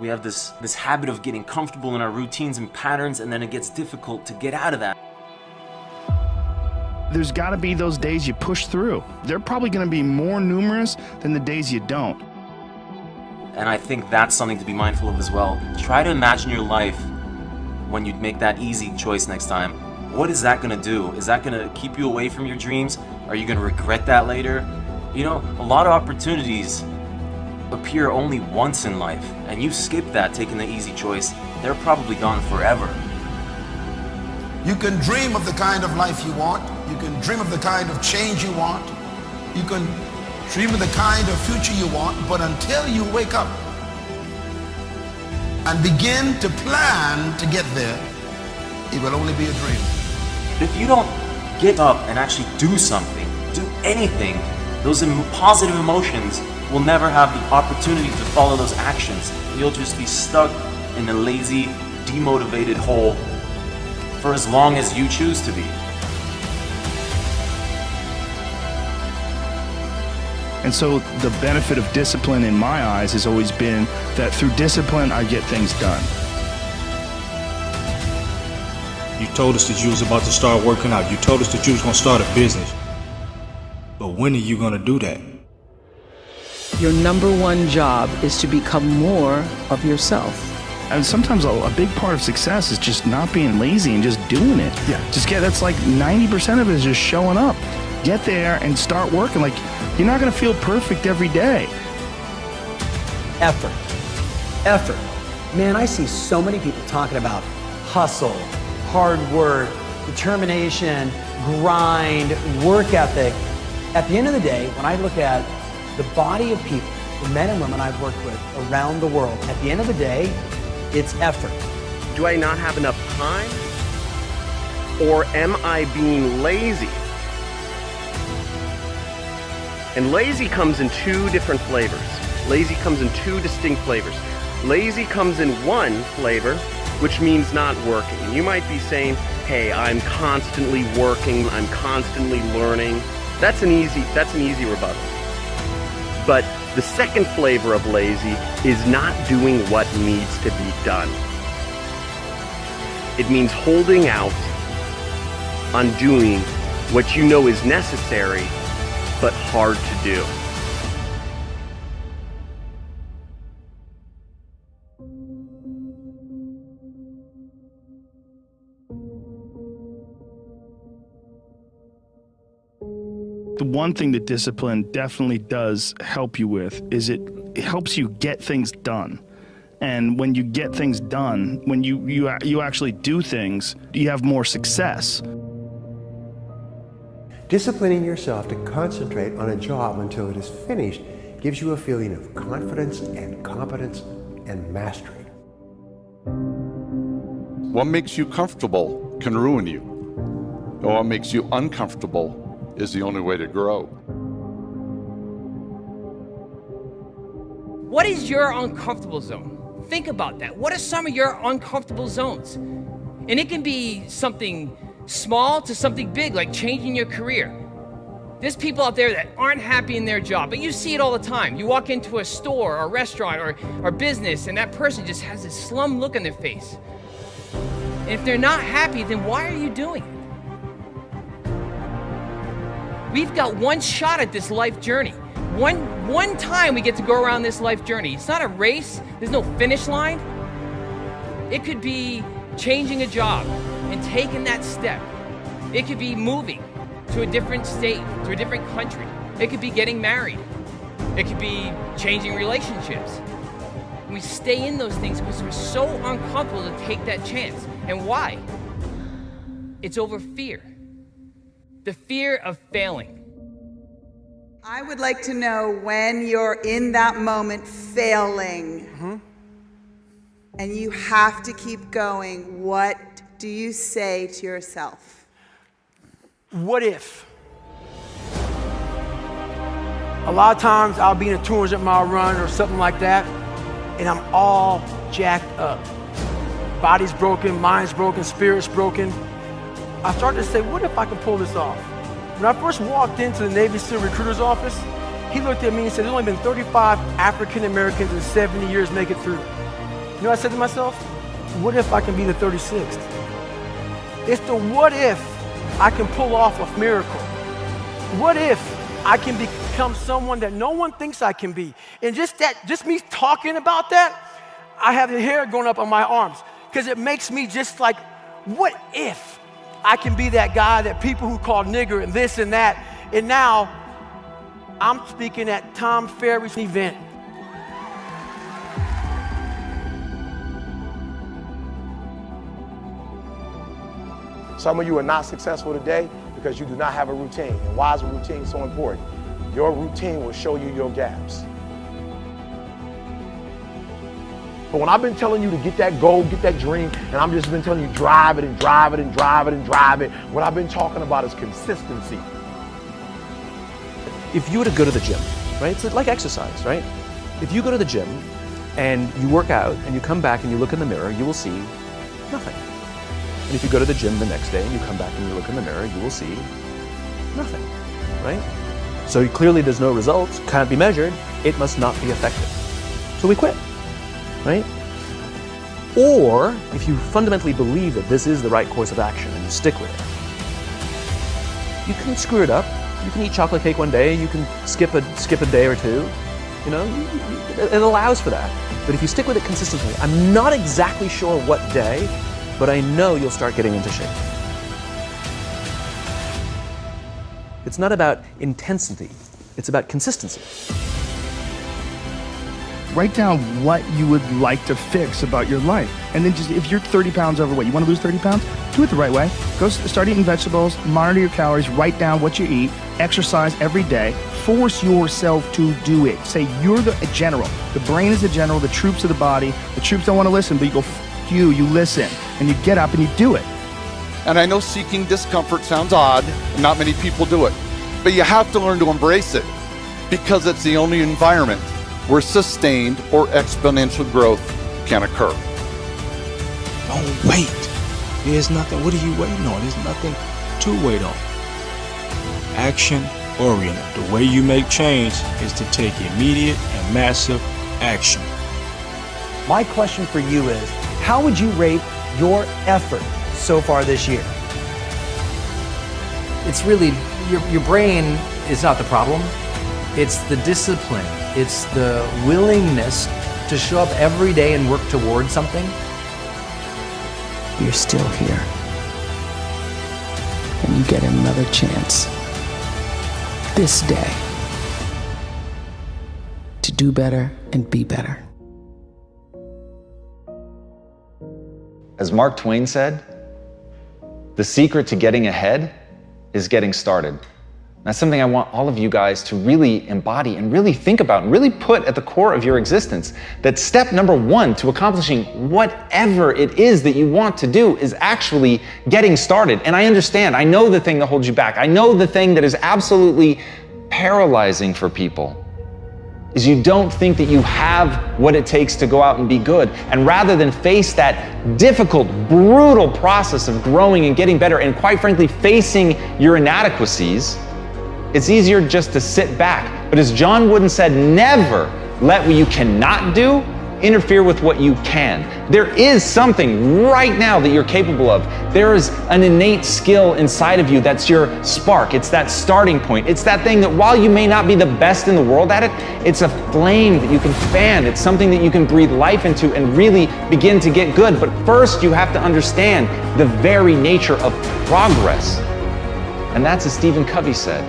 We have this habit of getting comfortable in our routines and patterns, and then it gets difficult to get out of that. There's got to be those days you push through. They're probably going to be more numerous than the days you don't. And I think that's something to be mindful of as well. Try to imagine your life when you make that easy choice next time. What is that going to do? Is that going to keep you away from your dreams? Are you going to regret that later? You know, a lot of opportunities appear only once in life, and you skip that taking the easy choice, they're probably gone forever. You can dream of the kind of life you want. You can dream of the kind of change you want. You can dream of the kind of future you want, but until you wake up and begin to plan to get there, it will only be a dream. If you don't get up and actually do something, do anything, those positive emotions will never have the opportunity to follow those actions. You'll just be stuck in a lazy, demotivated hole for as long as you choose to be. And so the benefit of discipline in my eyes has always been that through discipline, I get things done. You told us that you was about to start working out. You told us that you was going to start a business. But when are you going to do that? Your number one job is to become more of yourself. And sometimes a big part of success is just not being lazy and just doing it. Yeah. That's like 90% of it is just showing up. Get there and start working. Like, you're not going to feel perfect every day. Effort. Man, I see so many people talking about hustle, hard work, determination, grind, work ethic. At the end of the day, when I look at the body of people, the men and women I've worked with around the world, at the end of the day, it's effort. Do I not have enough time? Or am I being lazy? And lazy comes in two different flavors. Lazy comes in two distinct flavors. Lazy comes in one flavor, which means not working. And you might be saying, hey, I'm constantly working, I'm constantly learning. That's an easy rebuttal. But the second flavor of lazy is not doing what needs to be done. It means holding out on doing what you know is necessary, but hard to do. The one thing that discipline definitely does help you with is it helps you get things done. And when you get things done, when you actually do things, you have more success. Disciplining yourself to concentrate on a job until it is finished gives you a feeling of confidence and competence and mastery. What makes you comfortable can ruin you. And what makes you uncomfortable is the only way to grow. What is your uncomfortable zone? Think about that. What are some of your uncomfortable zones? And it can be something small to something big, like changing your career. There's people out there that aren't happy in their job, but you see it all the time. You walk into a store or a restaurant or business, and that person just has this slum look on their face. And if they're not happy, then why are you doing it? We've got one shot at this life journey. One time we get to go around this life journey. It's not a race. There's no finish line. It could be changing a job and taking that step. It could be moving to a different state, to a different country. It could be getting married. It could be changing relationships. And we stay in those things because we're so uncomfortable to take that chance. And why? It's over fear. The fear of failing. I would like to know when you're in that moment failing and you have to keep going, what do you say to yourself? What if? A lot of times I'll be in a 200-mile run or something like that, and I'm all jacked up. Body's broken, mind's broken, spirit's broken. I started to say, what if I can pull this off? When I first walked into the Navy SEAL recruiter's office, he looked at me and said, there's only been 35 African Americans in 70 years make it through. You know what I said to myself? What if I can be the 36th? It's the what if I can pull off a miracle. What if I can become someone that no one thinks I can be? And just me talking about that, I have the hair going up on my arms because it makes me just like, what if I can be that guy that people who call nigger and this and that, and now I'm speaking at Tom Ferry's event. Some of you are not successful today because you do not have a routine. And why is a routine so important? Your routine will show you your gaps. But when I've been telling you to get that goal, get that dream, and I've just been telling you drive it and drive it and drive it and drive it, what I've been talking about is consistency. If you were to go to the gym, right? It's like exercise, right? If you go to the gym and you work out and you come back and you look in the mirror, you will see nothing. And if you go to the gym the next day and you come back and you look in the mirror, you will see nothing, right? So clearly there's no results, can't be measured, it must not be effective. So we quit, right? Or if you fundamentally believe that this is the right course of action and you stick with it, you can screw it up. You can eat chocolate cake one day, you can skip a day or two, you know, it allows for that. But if you stick with it consistently, I'm not exactly sure what day, but I know you'll start getting into shape. It's not about intensity, it's about consistency. Write down what you would like to fix about your life. And then just, if you're 30 pounds overweight, you want to lose 30 pounds? Do it the right way. Go start eating vegetables, monitor your calories, write down what you eat, exercise every day, force yourself to do it. Say you're the general. The brain is the general, the troops are the body. The troops don't want to listen, but you go, you listen, and you get up and you do it. And I know seeking discomfort sounds odd, and not many people do it, but you have to learn to embrace it because it's the only environment where sustained or exponential growth can occur. Don't wait. There's nothing, what are you waiting on? There's nothing to wait on. Action oriented. The way you make change is to take immediate and massive action. My question for you is, how would you rate your effort so far this year? It's really, your brain is not the problem. It's the discipline. It's the willingness to show up every day and work towards something. You're still here. And you get another chance this day to do better and be better. As Mark Twain said, the secret to getting ahead is getting started. That's something I want all of you guys to really embody and really think about and really put at the core of your existence. That step number one to accomplishing whatever it is that you want to do is actually getting started. And I understand, I know the thing that holds you back. I know the thing that is absolutely paralyzing for people is you don't think that you have what it takes to go out and be good. And rather than face that difficult, brutal process of growing and getting better and quite frankly facing your inadequacies, it's easier just to sit back. But as John Wooden said, never let what you cannot do interfere with what you can. There is something right now that you're capable of. There is an innate skill inside of you that's your spark. It's that starting point. It's that thing that while you may not be the best in the world at it, it's a flame that you can fan. It's something that you can breathe life into and really begin to get good. But first you have to understand the very nature of progress. And that's as Stephen Covey said.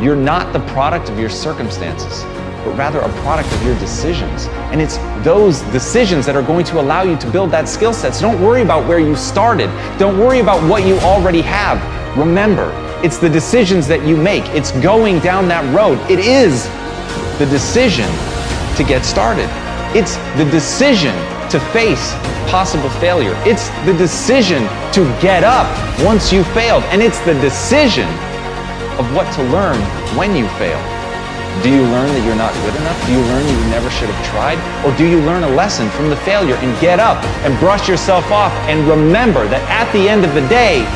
You're not the product of your circumstances, but rather a product of your decisions. And it's those decisions that are going to allow you to build that skill set. So don't worry about where you started. Don't worry about what you already have. Remember, it's the decisions that you make. It's going down that road. It is the decision to get started. It's the decision to face possible failure. It's the decision to get up once you failed. And it's the decision of what to learn when you fail. Do you learn that you're not good enough? Do you learn that you never should have tried? Or do you learn a lesson from the failure and get up and brush yourself off and remember that at the end of the day,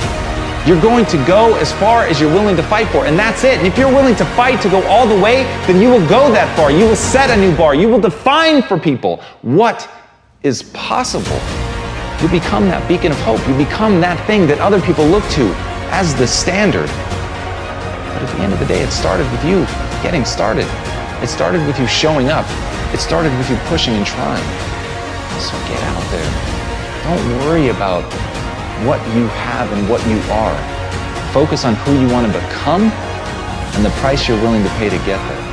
you're going to go as far as you're willing to fight for, and that's it. And if you're willing to fight to go all the way, then you will go that far. You will set a new bar. You will define for people what is possible. You become that beacon of hope. You become that thing that other people look to as the standard. But at the end of the day, it started with you getting started. It started with you showing up. It started with you pushing and trying. So get out there. Don't worry about what you have and what you are. Focus on who you want to become and the price you're willing to pay to get there.